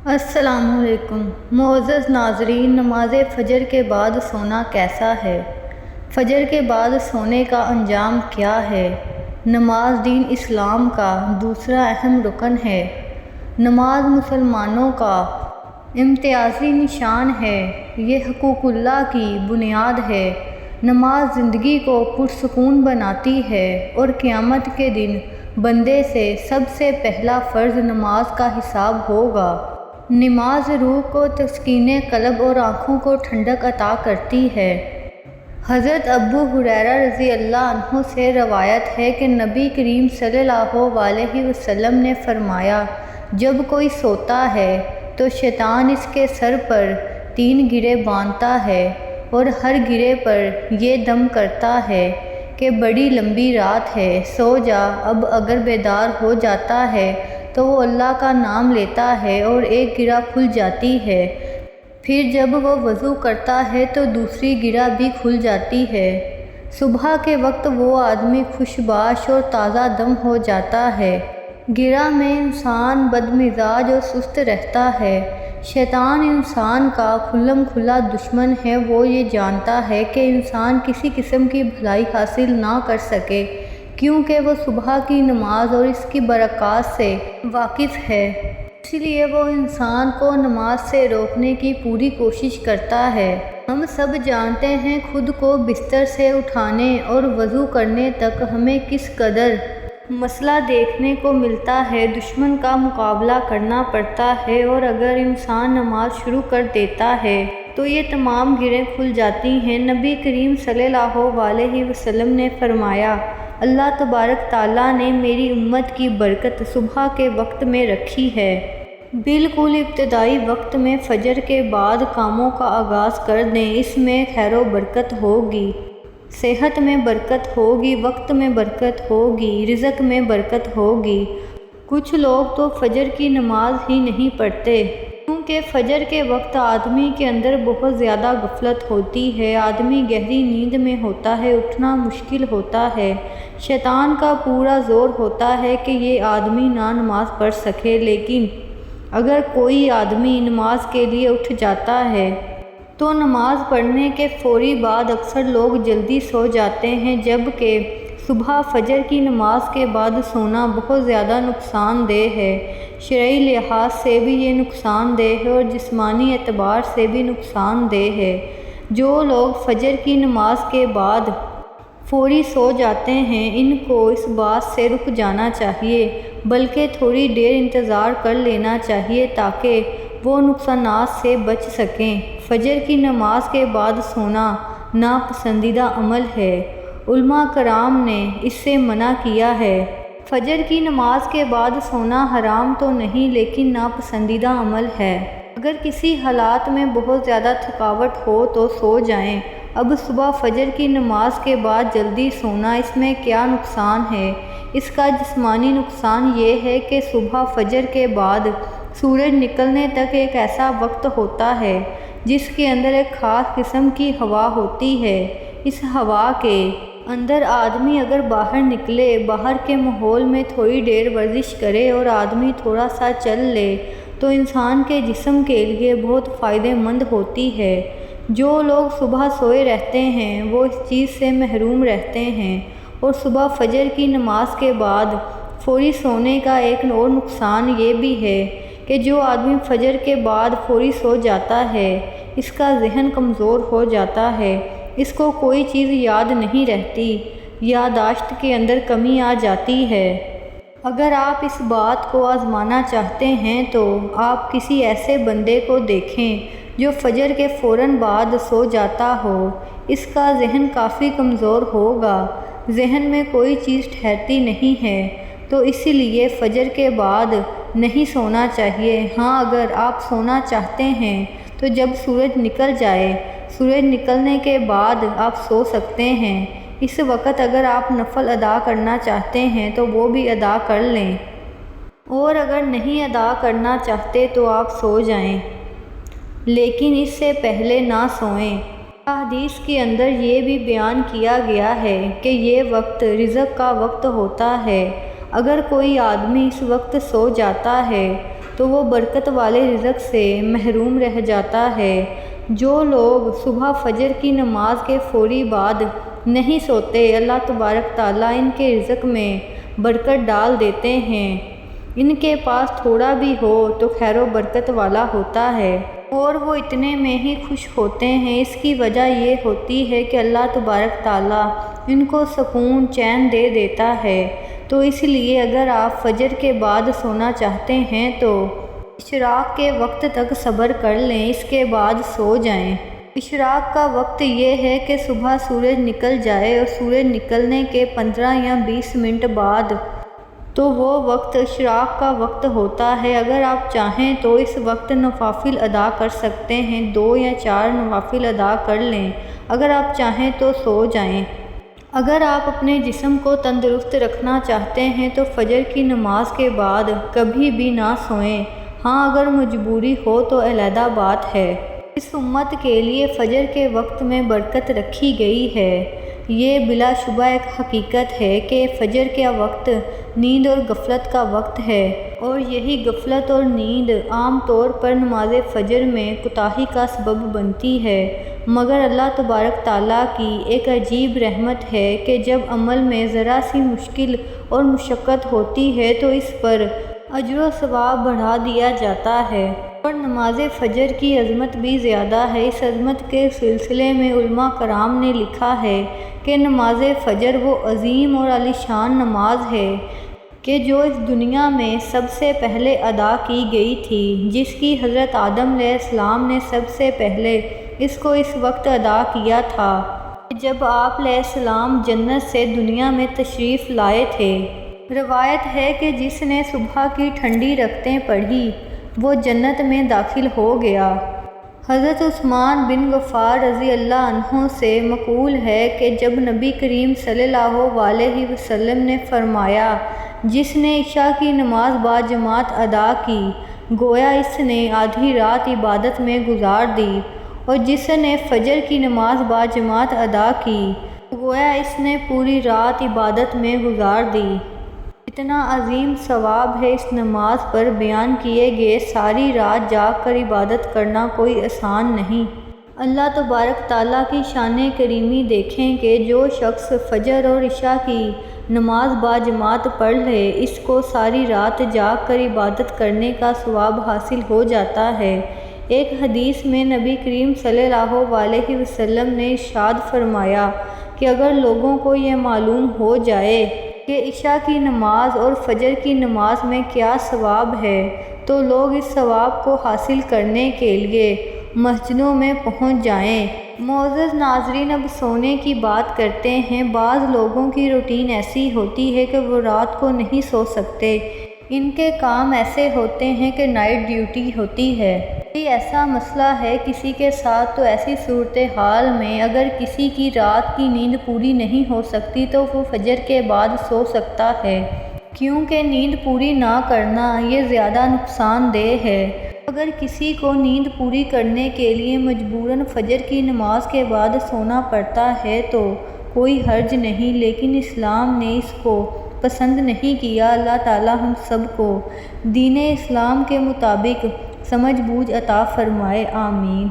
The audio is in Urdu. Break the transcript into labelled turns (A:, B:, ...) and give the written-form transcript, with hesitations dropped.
A: السلام علیکم معزز ناظرین، نماز فجر کے بعد سونا کیسا ہے؟ فجر کے بعد سونے کا انجام کیا ہے؟ نماز دین اسلام کا دوسرا اہم رکن ہے۔ نماز مسلمانوں کا امتیازی نشان ہے۔ یہ حقوق اللہ کی بنیاد ہے۔ نماز زندگی کو پرسکون بناتی ہے اور قیامت کے دن بندے سے سب سے پہلا فرض نماز کا حساب ہوگا۔ نماز روح کو تسکین قلب اور آنکھوں کو ٹھنڈک عطا کرتی ہے۔ حضرت ابو ہریرہ رضی اللہ عنہ سے روایت ہے کہ نبی کریم صلی اللہ علیہ وسلم نے فرمایا، جب کوئی سوتا ہے تو شیطان اس کے سر پر 3 گرے باندھتا ہے اور ہر گرے پر یہ دم کرتا ہے کہ بڑی لمبی رات ہے، سو جا۔ اب اگر بیدار ہو جاتا ہے تو وہ اللہ کا نام لیتا ہے اور ایک گرہ کھل جاتی ہے، پھر جب وہ وضو کرتا ہے تو دوسری گرہ بھی کھل جاتی ہے۔ صبح کے وقت وہ آدمی خوشباش اور تازہ دم ہو جاتا ہے۔ گرہ میں انسان بدمزاج اور سست رہتا ہے۔ شیطان انسان کا کھلم کھلا دشمن ہے۔ وہ یہ جانتا ہے کہ انسان کسی قسم کی بھلائی حاصل نہ کر سکے، کیونکہ وہ صبح کی نماز اور اس کی برکات سے واقف ہے۔ اس لیے وہ انسان کو نماز سے روکنے کی پوری کوشش کرتا ہے۔ ہم سب جانتے ہیں خود کو بستر سے اٹھانے اور وضو کرنے تک ہمیں کس قدر مسئلہ دیکھنے کو ملتا ہے، دشمن کا مقابلہ کرنا پڑتا ہے، اور اگر انسان نماز شروع کر دیتا ہے تو یہ تمام گرہیں کھل جاتی ہیں۔ نبی کریم صلی اللہ علیہ وسلم نے فرمایا، اللہ تبارک تعالیٰ نے میری امت کی برکت صبح کے وقت میں رکھی ہے۔ بالکل ابتدائی وقت میں فجر کے بعد کاموں کا آغاز کر دیں، اس میں خیر و برکت ہوگی، صحت میں برکت ہوگی، وقت میں برکت ہوگی، رزق میں برکت ہوگی۔ کچھ لوگ تو فجر کی نماز ہی نہیں پڑھتے، کیونکہ فجر کے وقت آدمی کے اندر بہت زیادہ غفلت ہوتی ہے، آدمی گہری نیند میں ہوتا ہے، اٹھنا مشکل ہوتا ہے۔ شیطان کا پورا زور ہوتا ہے کہ یہ آدمی نہ نماز پڑھ سکے، لیکن اگر کوئی آدمی نماز کے لیے اٹھ جاتا ہے تو نماز پڑھنے کے فوری بعد اکثر لوگ جلدی سو جاتے ہیں، جبکہ صبح فجر کی نماز کے بعد سونا بہت زیادہ نقصان دہ ہے۔ شرعی لحاظ سے بھی یہ نقصان دہ ہے اور جسمانی اعتبار سے بھی نقصان دہ ہے۔ جو لوگ فجر کی نماز کے بعد فوری سو جاتے ہیں، ان کو اس بات سے رک جانا چاہیے، بلکہ تھوڑی دیر انتظار کر لینا چاہیے تاکہ وہ نقصانات سے بچ سکیں۔ فجر کی نماز کے بعد سونا ناپسندیدہ عمل ہے۔ علماء کرام نے اس سے منع کیا ہے۔ فجر کی نماز کے بعد سونا حرام تو نہیں، لیکن ناپسندیدہ عمل ہے۔ اگر کسی حالات میں بہت زیادہ تھکاوٹ ہو تو سو جائیں۔ اب صبح فجر کی نماز کے بعد جلدی سونا، اس میں کیا نقصان ہے؟ اس کا جسمانی نقصان یہ ہے کہ صبح فجر کے بعد سورج نکلنے تک ایک ایسا وقت ہوتا ہے جس کے اندر ایک خاص قسم کی ہوا ہوتی ہے۔ اس ہوا کے اندر آدمی اگر باہر نکلے، باہر کے ماحول میں تھوڑی دیر ورزش کرے اور آدمی تھوڑا سا چل لے تو انسان کے جسم کے لیے بہت فائدہ مند ہوتی ہے۔ جو لوگ صبح سوئے رہتے ہیں وہ اس چیز سے محروم رہتے ہیں۔ اور صبح فجر کی نماز کے بعد فوری سونے کا ایک اور نقصان یہ بھی ہے کہ جو آدمی فجر کے بعد فوری سو جاتا ہے، اس کا ذہن کمزور ہو جاتا ہے، اس کو کوئی چیز یاد نہیں رہتی، یادداشت کے اندر کمی آ جاتی ہے۔ اگر آپ اس بات کو آزمانا چاہتے ہیں تو آپ کسی ایسے بندے کو دیکھیں جو فجر کے فوراً بعد سو جاتا ہو، اس کا ذہن کافی کمزور ہوگا، ذہن میں کوئی چیز ٹھہرتی نہیں ہے، تو اسی لیے فجر کے بعد نہیں سونا چاہیے۔ ہاں، اگر آپ سونا چاہتے ہیں تو جب سورج نکل جائے، سورج نکلنے کے بعد آپ سو سکتے ہیں۔ اس وقت اگر آپ نفل ادا کرنا چاہتے ہیں تو وہ بھی ادا کر لیں، اور اگر نہیں ادا کرنا چاہتے تو آپ سو جائیں، لیکن اس سے پہلے نہ سوئیں۔ حدیث کے اندر یہ بھی بیان کیا گیا ہے کہ یہ وقت رزق کا وقت ہوتا ہے۔ اگر کوئی آدمی اس وقت سو جاتا ہے تو وہ برکت والے رزق سے محروم رہ جاتا ہے۔ جو لوگ صبح فجر کی نماز کے فوری بعد نہیں سوتے، اللہ تبارک تعالیٰ ان کے رزق میں برکت ڈال دیتے ہیں۔ ان کے پاس تھوڑا بھی ہو تو خیر و برکت والا ہوتا ہے اور وہ اتنے میں ہی خوش ہوتے ہیں۔ اس کی وجہ یہ ہوتی ہے کہ اللہ تبارک تعالیٰ ان کو سکون چین دے دیتا ہے۔ تو اس لیے اگر آپ فجر کے بعد سونا چاہتے ہیں تو اشراق کے وقت تک صبر کر لیں، اس کے بعد سو جائیں۔ اشراق کا وقت یہ ہے کہ صبح سورج نکل جائے اور سورج نکلنے کے 15 یا 20 منٹ بعد تو وہ وقت اشراق کا وقت ہوتا ہے۔ اگر آپ چاہیں تو اس وقت نوافل ادا کر سکتے ہیں، 2 یا 4 نوافل ادا کر لیں۔ اگر آپ چاہیں تو سو جائیں۔ اگر آپ اپنے جسم کو تندرست رکھنا چاہتے ہیں تو فجر کی نماز کے بعد کبھی بھی نہ سوئیں۔ ہاں اگر مجبوری ہو تو علیحدہ بات ہے۔ اس امت کے لیے فجر کے وقت میں برکت رکھی گئی ہے۔ یہ بلا شبہ ایک حقیقت ہے کہ فجر کا وقت نیند اور غفلت کا وقت ہے، اور یہی غفلت اور نیند عام طور پر نماز فجر میں کوتاہی کا سبب بنتی ہے۔ مگر اللہ تبارک تعالیٰ کی ایک عجیب رحمت ہے کہ جب عمل میں ذرا سی مشکل اور مشقت ہوتی ہے تو اس پر اجر و ثواب بڑھا دیا جاتا ہے، اور نماز فجر کی عظمت بھی زیادہ ہے۔ اس عظمت کے سلسلے میں علماء کرام نے لکھا ہے کہ نماز فجر وہ عظیم اور عالیشان نماز ہے کہ جو اس دنیا میں سب سے پہلے ادا کی گئی تھی، جس کی حضرت آدم علیہ السلام نے سب سے پہلے اس کو اس وقت ادا کیا تھا جب آپ علیہ السلام جنت سے دنیا میں تشریف لائے تھے۔ روایت ہے کہ جس نے صبح کی ٹھنڈی رکعتیں پڑھی وہ جنت میں داخل ہو گیا۔ حضرت عثمان بن غفار رضی اللہ عنہ سے منقول ہے کہ جب نبی کریم صلی اللہ علیہ وسلم نے فرمایا، جس نے عشاء کی نماز باجماعت ادا کی گویا اس نے آدھی رات عبادت میں گزار دی، اور جس نے فجر کی نماز باجماعت ادا کی گویا اس نے پوری رات عبادت میں گزار دی۔ اتنا عظیم ثواب ہے اس نماز پر بیان کیے گئے۔ ساری رات جاگ کر عبادت کرنا کوئی آسان نہیں۔ اللہ تبارک تعالیٰ کی شان کریمی دیکھیں کہ جو شخص فجر اور عشاء کی نماز باجماعت پڑھ لے، اس کو ساری رات جاگ کر عبادت کرنے کا ثواب حاصل ہو جاتا ہے۔ ایک حدیث میں نبی کریم صلی اللہ علیہ وسلم نے ارشاد فرمایا کہ اگر لوگوں کو یہ معلوم ہو جائے کہ عشاء کی نماز اور فجر کی نماز میں کیا ثواب ہے تو لوگ اس ثواب کو حاصل کرنے کے لیے مسجدوں میں پہنچ جائیں۔ معزز ناظرین، اب سونے کی بات کرتے ہیں۔ بعض لوگوں کی روٹین ایسی ہوتی ہے کہ وہ رات کو نہیں سو سکتے۔ ان کے کام ایسے ہوتے ہیں کہ نائٹ ڈیوٹی ہوتی ہے۔ کوئی ایسا مسئلہ ہے کسی کے ساتھ تو ایسی صورتحال میں اگر کسی کی رات کی نیند پوری نہیں ہو سکتی تو وہ فجر کے بعد سو سکتا ہے، کیونکہ نیند پوری نہ کرنا یہ زیادہ نقصان دہ ہے۔ اگر کسی کو نیند پوری کرنے کے لیے مجبوراً فجر کی نماز کے بعد سونا پڑتا ہے تو کوئی حرج نہیں، لیکن اسلام نے اس کو پسند نہیں کیا۔ اللہ تعالیٰ ہم سب کو دین اسلام کے مطابق سمجھ بوجھ عطا فرمائے، آمین۔